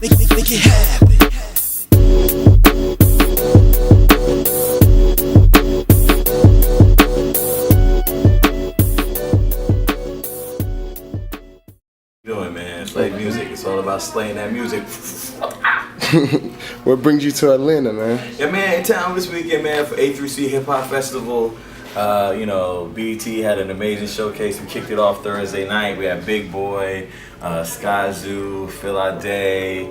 Make it happen. Doing, man? SlayMusic. It's all about slaying that music. What brings you to Atlanta, man? Yeah, man, in town this weekend, man, for A3C Hip Hop Festival. You know, BET had an amazing showcase. We kicked it off Thursday night. We had Big Boy, Sky Zoo, Phil Ade,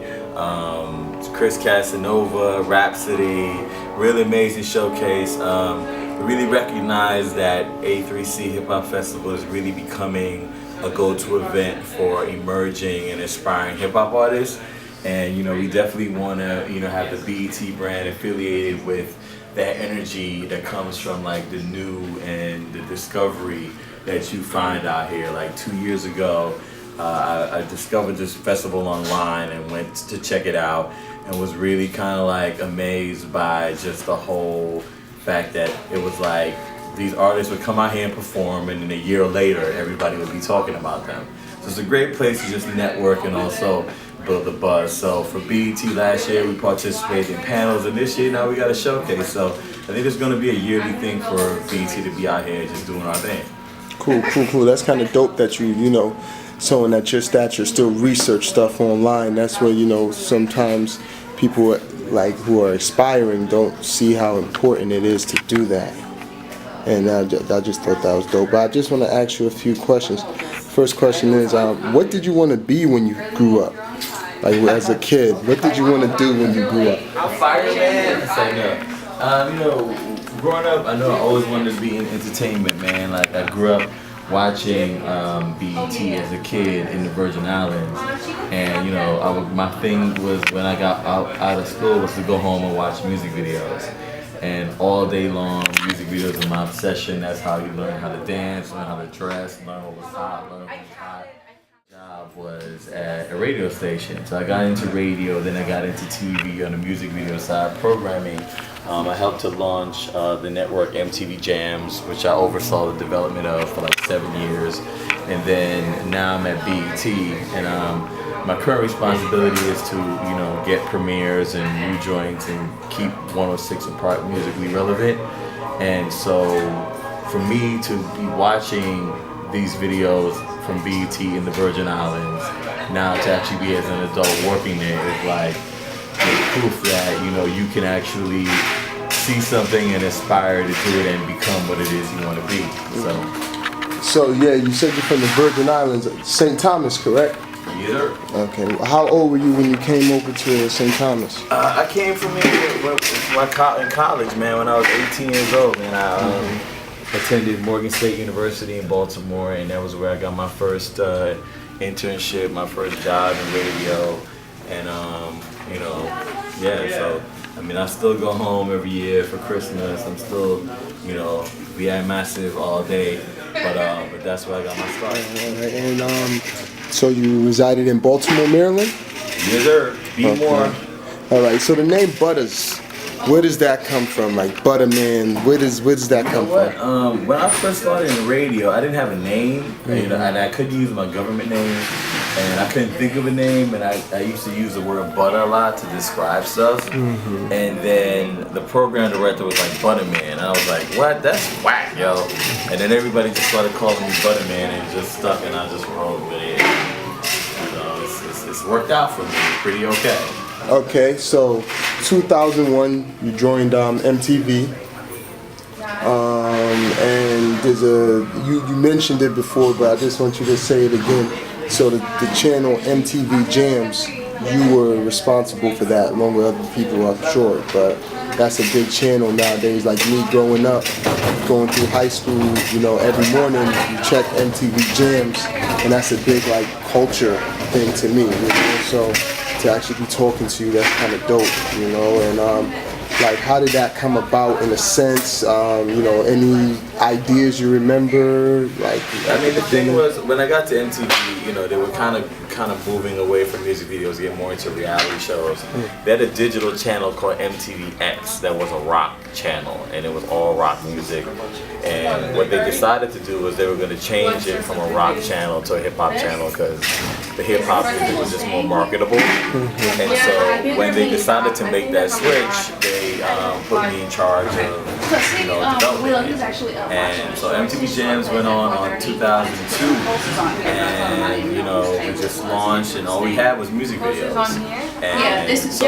Chris Casanova, Rhapsody. Really amazing showcase. We really recognize that A3C Hip Hop Festival is really becoming a go-to event for emerging and aspiring hip hop artists, and you know we definitely want to have the BET brand affiliated with that energy that comes from like the new and the discovery that you find out here. Like 2 years ago, I discovered this festival online and went to check it out, and was really kind of like amazed by just the whole fact that it was like these artists would come out here and perform, and then a year later, everybody would be talking about them. So it's a great place to just network and also build the buzz. So for BET last year, we participated in panels, and this year now we got a showcase. So I think it's going to be a yearly thing for BET to be out here just doing our thing. Cool. That's kind of dope that you know, showing at your stature, still research stuff online. That's where, you know, sometimes people like who are aspiring don't see how important it is to do that. And I just thought that was dope. But I just want to ask you a few questions. First question is, what did you want to be when you grew up? Like as a kid, what did you want to do when you grew up? I'm fireman. So you know, growing up, I know I always wanted to be in entertainment, man. Like I grew up watching BET as a kid in the Virgin Islands, and you know, my thing was when I got out of school was to go home and watch music videos. And all day long, music videos are my obsession. That's how you learn how to dance, learn how to dress, learn what was hot, learn what was hot. My job was at a radio station. So I got into radio, then I got into TV on the music video side, programming. I helped to launch the network MTV Jams, which I oversaw the development of for like 7 years. And then now I'm at BET, and my current responsibility is to, you know, get premieres and new joints and keep 106 and Park musically relevant. And so for me to be watching these videos from BET in the Virgin Islands, now to actually be as an adult working there is like proof that, you know, you can actually see something and aspire to do it and become what it is you want to be. So yeah, you said you're from the Virgin Islands, St. Thomas, correct? Either. Okay. How old were you when you came over to St. Thomas? I came from here in college, man. When I was 18 years old, man, I attended Morgan State University in Baltimore, and that was where I got my first internship, my first job in radio, and you know, yeah. So I mean, I still go home every year for Christmas. I'm still, you know, we at Massive all day, but that's where I got my start. And so you resided in Baltimore, Maryland? Yes, sir. Be more. All right. So the name Butters, where does that come from? Like ButtahaMan, where does that come from? When I first started in radio, I didn't have a name, you know, and I couldn't use my government name, and I couldn't think of a name, and I used to use the word butter a lot to describe stuff. And then the program director was like, ButtahaMan, and I was like, what? That's whack, yo. And then everybody just started calling me ButtahaMan, and it just stuck, and I just rolled with it. It's worked out for me pretty okay. Okay, so 2001, you joined MTV, and there's you mentioned it before, but I just want you to say it again. So the channel MTV Jams, you were responsible for that, along with other people, I'm sure. But that's a big channel nowadays. Like me growing up, going through high school, you know, every morning you check MTV Jams, and that's a big like culture thing to me. You know? So to actually be talking to you, that's kind of dope, you know. And like, how did that come about in a sense? You know, any ideas you remember? Like, I mean, the thing was, when I got to MTV, you know, they were kind of kind of moving away from music videos, getting more into reality shows. They had a digital channel called MTVX that was a rock channel, and it was all rock music. And what they decided to do was they were going to change it from a rock channel to a hip hop channel because the hip hop music was just more marketable. And so when they decided to make that switch, they put me in charge of development. And so MTV Jams went on 2002, and we just launched, and all we had was music videos. And so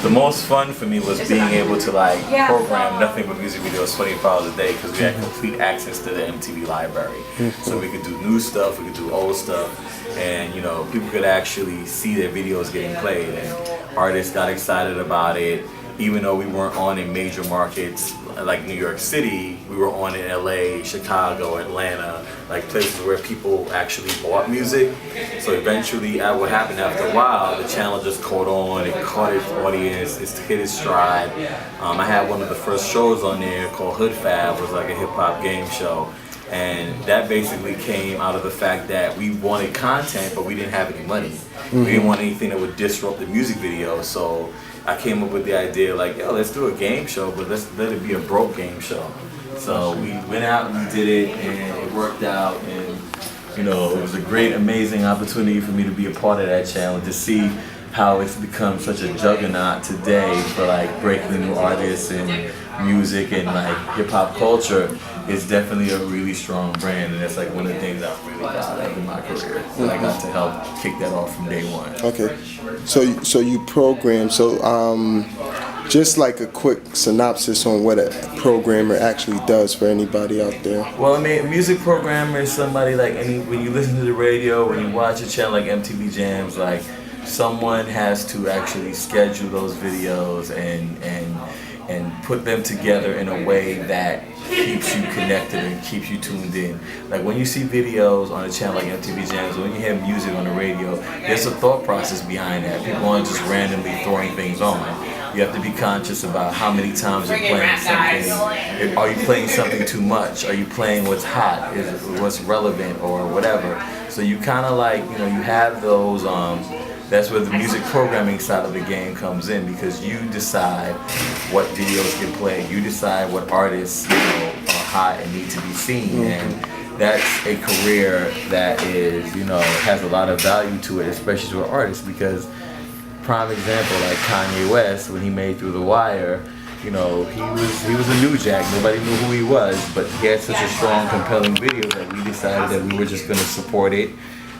the most fun for me was being able to program nothing but music videos 24 hours a day because we had complete access to the MTV library. So we could do new stuff, we could do old stuff, and people could actually see their videos getting played, and artists got excited about it. Even though we weren't on in major markets like New York City, we were on in LA, Chicago, Atlanta, like places where people actually bought music. So eventually, what happened after a while, the channel just caught on, it caught its audience, it hit its stride. I had one of the first shows on there called Hood Fab, was like a hip hop game show. And that basically came out of the fact that we wanted content, but we didn't have any money. We didn't want anything that would disrupt the music video, so I came up with the idea let's do a game show, but let's let it be a broke game show. So we went out and we did it, and it worked out, and it was a great, amazing opportunity for me to be a part of that channel, to see how it's become such a juggernaut today for breaking new artists and music and hip hop culture. It's definitely a really strong brand, and that's one of the things I'm really proud of in my career. And I got to help kick that off from day one. Okay, so you program. So just a quick synopsis on what a programmer actually does for anybody out there. Well, I mean, a music programmer is somebody when you listen to the radio, when you watch a channel like MTV Jams, someone has to actually schedule those videos and put them together in a way that keeps you connected and keeps you tuned in. When you see videos on a channel like MTV Jams, when you hear music on the radio, there's a thought process behind that. People aren't just randomly throwing things on. You have to be conscious about how many times you're playing something. Are you playing something too much? Are you playing what's hot? What's relevant or whatever? So you kind of you have those, that's where the music programming side of the game comes in, because you decide what videos get played. You decide what artists are hot and need to be seen, and that's a career that is has a lot of value to it, especially to an artist. Because prime example, Kanye West, when he made Through the Wire, he was a new jack. Nobody knew who he was, but he had such a strong, compelling video that we decided that we were just going to support it.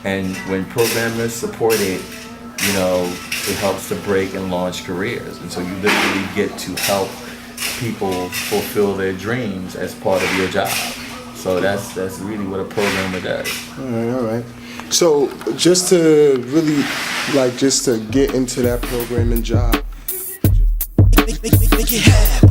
And when programmers support it, it helps to break and launch careers. And so you literally get to help people fulfill their dreams as part of your job. So that's really what a programmer does. All right. So just to really, just to get into that programming job. Make it happen.